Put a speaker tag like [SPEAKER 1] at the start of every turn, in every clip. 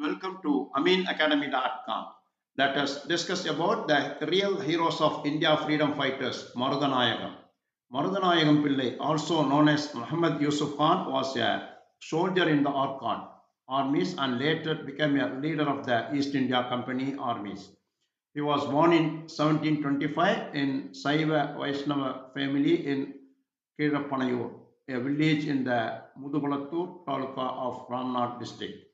[SPEAKER 1] Welcome to aminacademy.com. Let us discuss about the real heroes of India freedom fighters, Marudhanayagam. Marudhanayagam Pillai, also known as Muhammad Yusuf Khan, was a soldier in the Arcot armies and later became a leader of the East India Company armies. He was born in 1725 in Saiva-Vaishnav family in Keezhapanaiyur, a village in the Mudhugulathur taluka of Ramanathapuram district.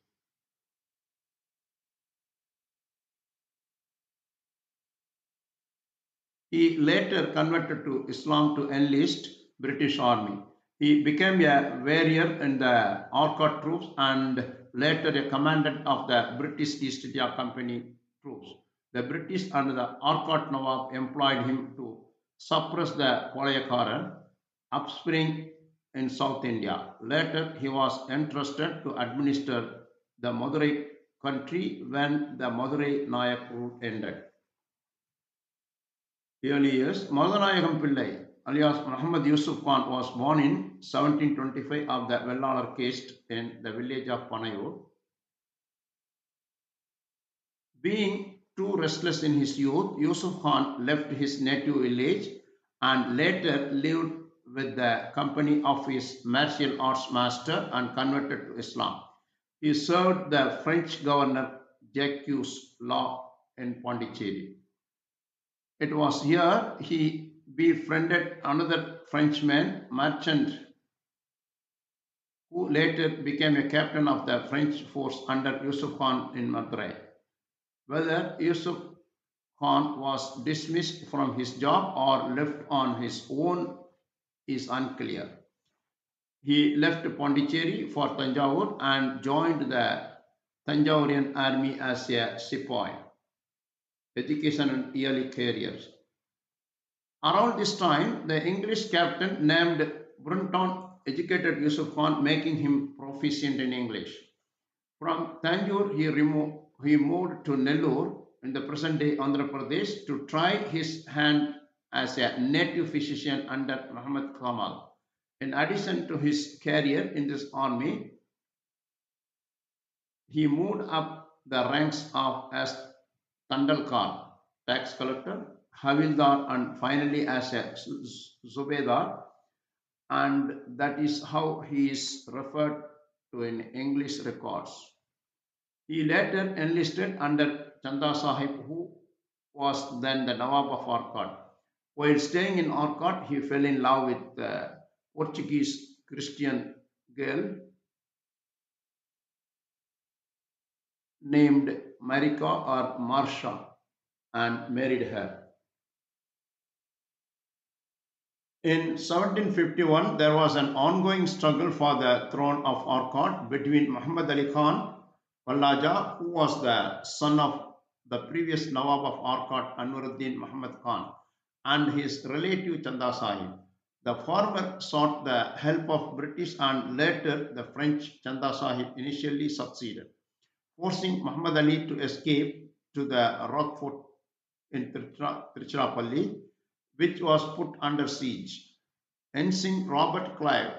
[SPEAKER 1] He later converted to Islam to enlist British Army. He became a warrior in the Arcot troops and later a commandant of the British East India Company troops. The British under the Arcot Nawab employed him to suppress the Palayakkarar upspring in South India. Later, he was entrusted to administer the Madurai country when the Madurai Nayak rule ended. Early years, Marudhanayagam Pillai, alias Muhammad Yusuf Khan, was born in 1725 of the Vellalar caste in the village of Panayur. Being too restless in his youth, Yusuf Khan left his native village and later lived with the company of his martial arts master and converted to Islam. He served the French governor Jacques Law in Pondicherry. It was here he befriended another Frenchman, merchant, who later became a captain of the French force under Yusuf Khan in Madurai. Whether Yusuf Khan was dismissed from his job or left on his own is unclear. He left Pondicherry for Tanjavur and joined the Tanjavurian army as a sepoy. Education and early careers. Around this time, the English captain named Brunton educated Yusuf Khan, making him proficient in English. From Tanjore, he moved to Nellore in the present-day Andhra Pradesh to try his hand as a native physician under Muhammad Kamal. In addition to his career in this army, he moved up the ranks of as Tandalkar, tax collector, Havildar, and finally as a Zubedar, and that is how he is referred to in English records. He later enlisted under Chanda Sahib, who was then the Nawab of Arcot. While staying in Arcot, he fell in love with a Portuguese Christian girl named Marika or Marsha and married her. In 1751, there was an ongoing struggle for the throne of Arcot between Muhammad Ali Khan Wallaja, who was the son of the previous Nawab of Arcot Anwaruddin Muhammad Khan, and his relative Chanda Sahib. The former sought the help of British and later the French. Chanda Sahib initially succeeded, forcing Muhammad Ali to escape to the rock fort in Tiruchirappalli, which was put under siege. Ensign Robert Clive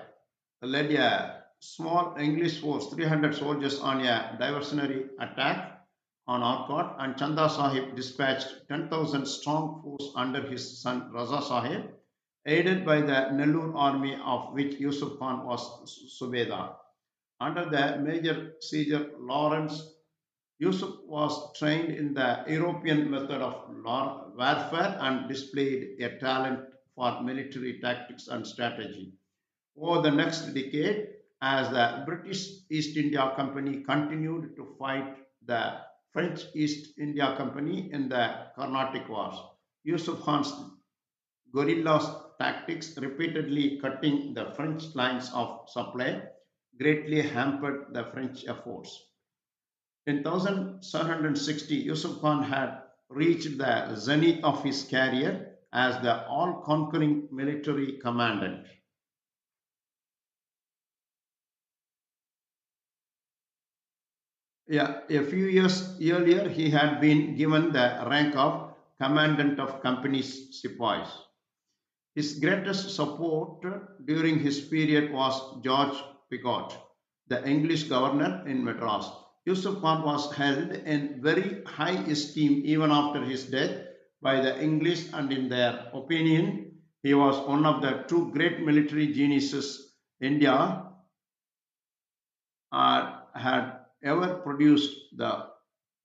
[SPEAKER 1] led a small English force, 300 soldiers, on a diversionary attack on Arcot, and Chanda Sahib dispatched 10,000 strong force under his son Raza Sahib, aided by the Nellore army, of which Yusuf Khan was Subedar. Under the Major Caesar Lawrence, Yusuf was trained in the European method of warfare and displayed a talent for military tactics and strategy. Over the next decade, as the British East India Company continued to fight the French East India Company in the Carnatic Wars, Yusuf Khan's guerrilla tactics, repeatedly cutting the French lines of supply, greatly hampered the French efforts. In 1760, Yusuf Khan had reached the zenith of his career as the all-conquering military commandant. A few years earlier, he had been given the rank of commandant of company's sepoys. His greatest support during his period was George Picot, the English governor in Madras. Yusuf Khan was held in very high esteem even after his death by the English, and in their opinion, he was one of the two great military geniuses India had ever produced. The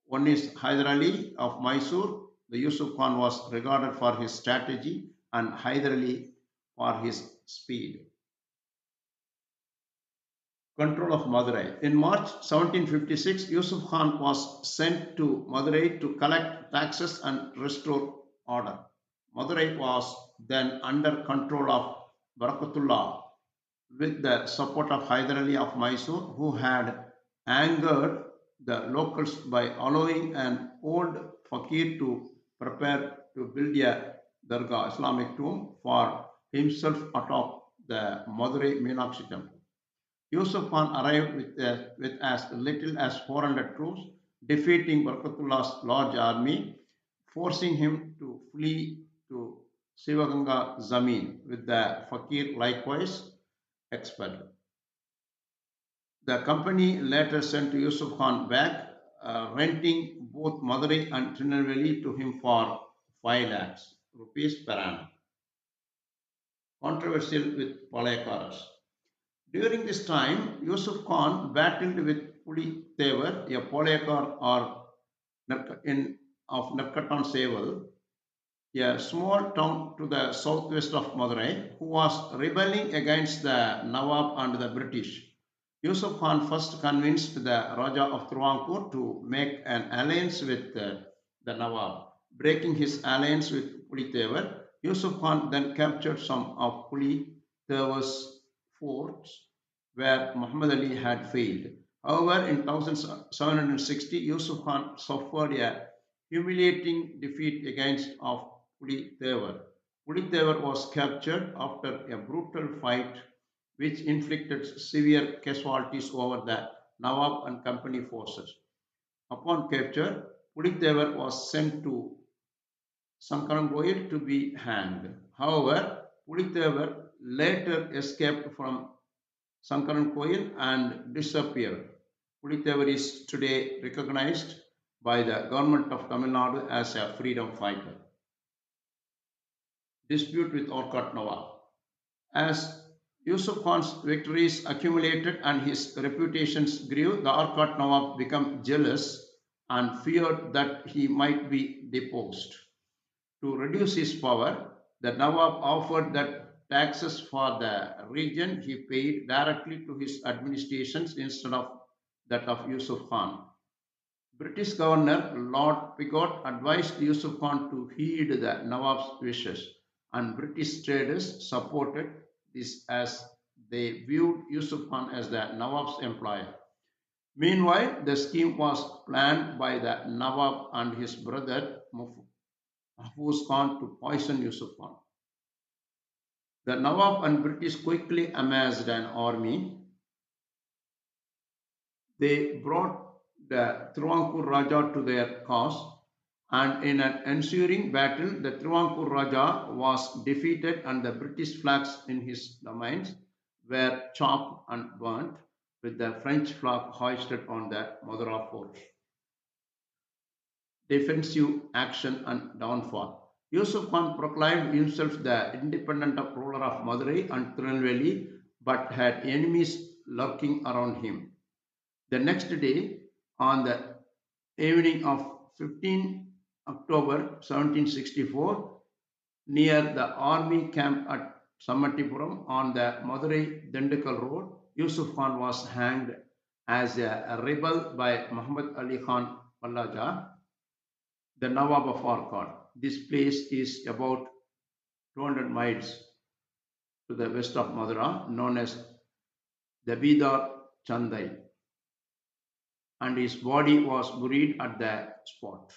[SPEAKER 1] one is Hyder Ali of Mysore. The Yusuf Khan was regarded for his strategy and Hyder Ali for his speed. Control of Madurai. In March 1756, Yusuf Khan was sent to Madurai to collect taxes and restore order. Madurai was then under control of Barakatullah with the support of Hyder Ali of Mysore, who had angered the locals by allowing an old fakir to prepare to build a Dargah Islamic tomb for himself atop the Madurai Meenakshi temple. Yusuf Khan arrived with as little as 400 troops, defeating Barkatullah's large army, forcing him to flee to Sivaganga Zameen, with the Fakir likewise expelled. The company later sent Yusuf Khan back, renting both Madurai and Trinelveli to him for 5 lakhs rupees per annum. Controversial with Palayakkaras. During this time, Yusuf Khan battled with Pulithevar, a Polygar or of Narkatan Seval, a small town to the southwest of Madurai, who was rebelling against the Nawab and the British. Yusuf Khan first convinced the Raja of Travancore to make an alliance with the Nawab. Breaking his alliance with Pulithevar, Yusuf Khan then captured some of Pulithevar's forts where Muhammad Ali had failed. However, in 1760, Yusuf Khan suffered a humiliating defeat against of Pulithevar. Pulithevar was captured after a brutal fight which inflicted severe casualties over the Nawab and company forces. Upon capture, Pulithevar was sent to Sankarangoil to be hanged. However, Pulithevar later escaped from Sankarankoil and disappeared. Pulithevar is today recognized by the government of Tamil Nadu as a freedom fighter. Dispute with Arcot Nawab. As Yusuf Khan's victories accumulated and his reputations grew, the Arcot Nawab became jealous and feared that he might be deposed. To reduce his power, the Nawab offered that taxes for the region he paid directly to his administrations instead of that of Yusuf Khan. British Governor Lord Pigot advised Yusuf Khan to heed the Nawab's wishes, and British traders supported this as they viewed Yusuf Khan as the Nawab's employer. Meanwhile, the scheme was planned by the Nawab and his brother Mahfuz Khan to poison Yusuf Khan. The Nawab and British quickly amassed an army. They brought the Travancore Raja to their cause, and in an ensuing battle, the Travancore Raja was defeated and the British flags in his domains were chopped and burnt, with the French flag hoisted on the Madurai fort. Defensive action and downfall. Yusuf Khan proclaimed himself the independent ruler of Madurai and Tirunelveli, but had enemies lurking around him. The next day, on the evening of 15 October 1764, near the army camp at Sammatipuram on the Madurai Dendukal road, Yusuf Khan was hanged as a rebel by Muhammad Ali Khan Pallaja, the Nawab of Arcot. This place is about 200 miles to the west of Madurai, known as the Bidar Chandai, and his body was buried at the spot.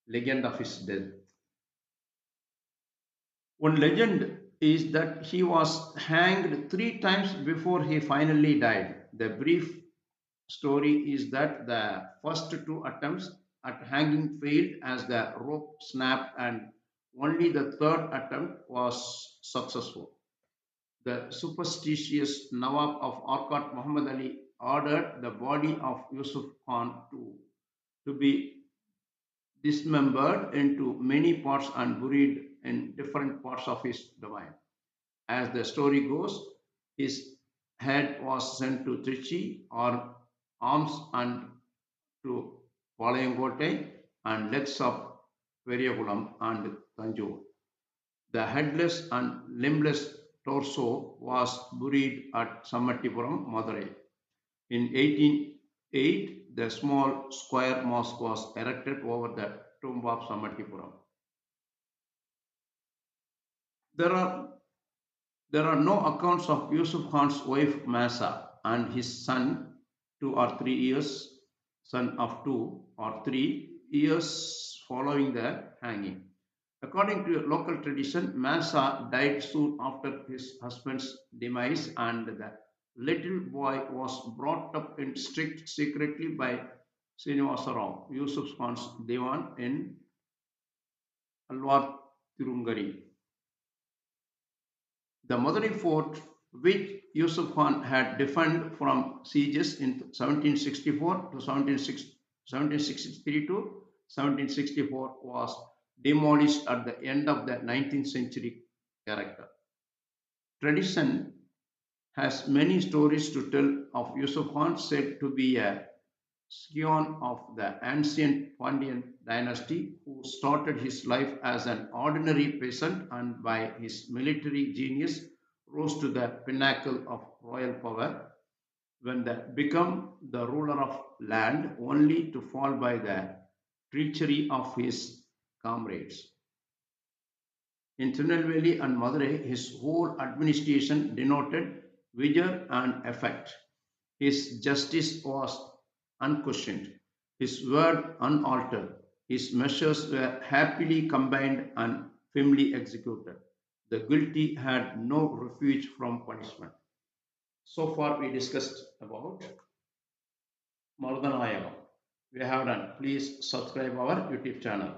[SPEAKER 1] Legend of his death. One legend is that he was hanged 3 times before he finally died. The brief story is that the first 2 attempts at hanging failed as the rope snapped, and only the third attempt was successful. The superstitious Nawab of Arcot, Muhammad Ali ordered the body of Yusuf Khan to be dismembered into many parts and buried in different parts of his domain. As the story goes, his head was sent to Trichy or arms and to Palayakkarar and legs of Periyakulam and Tanjore. The headless and limbless torso was buried at Samattipuram, Madurai. In 1808, the small square mosque was erected over the tomb of Samattipuram. There are There are no accounts of Yusuf Khan's wife Masa and his son, 2 or 3 years, son of 2 or 3 years following the hanging. According to local tradition, Masa died soon after his husband's demise, and the little boy was brought up in strict secretly by Srinivasa Rao, Yusuf Khan's Diwan in Alwar Tirungari. The Madurai fort, which Yusuf Khan had defended from sieges in 1764 to 1763 to 1764, was demolished at the end of the 19th century character. Tradition has many stories to tell of Yusuf Khan, said to be a scion of the ancient Pandyan dynasty, who started his life as an ordinary peasant and by his military genius rose to the pinnacle of royal power when they become the ruler of land, only to fall by the treachery of his comrades. In Tirunelveli and Madurai, his whole administration denoted vigor and effect. His justice was unquestioned, his word unaltered, his measures were happily combined and firmly executed. The guilty had no refuge from punishment. So far, we discussed about Marudhanayagam. We have done. Please subscribe our YouTube channel.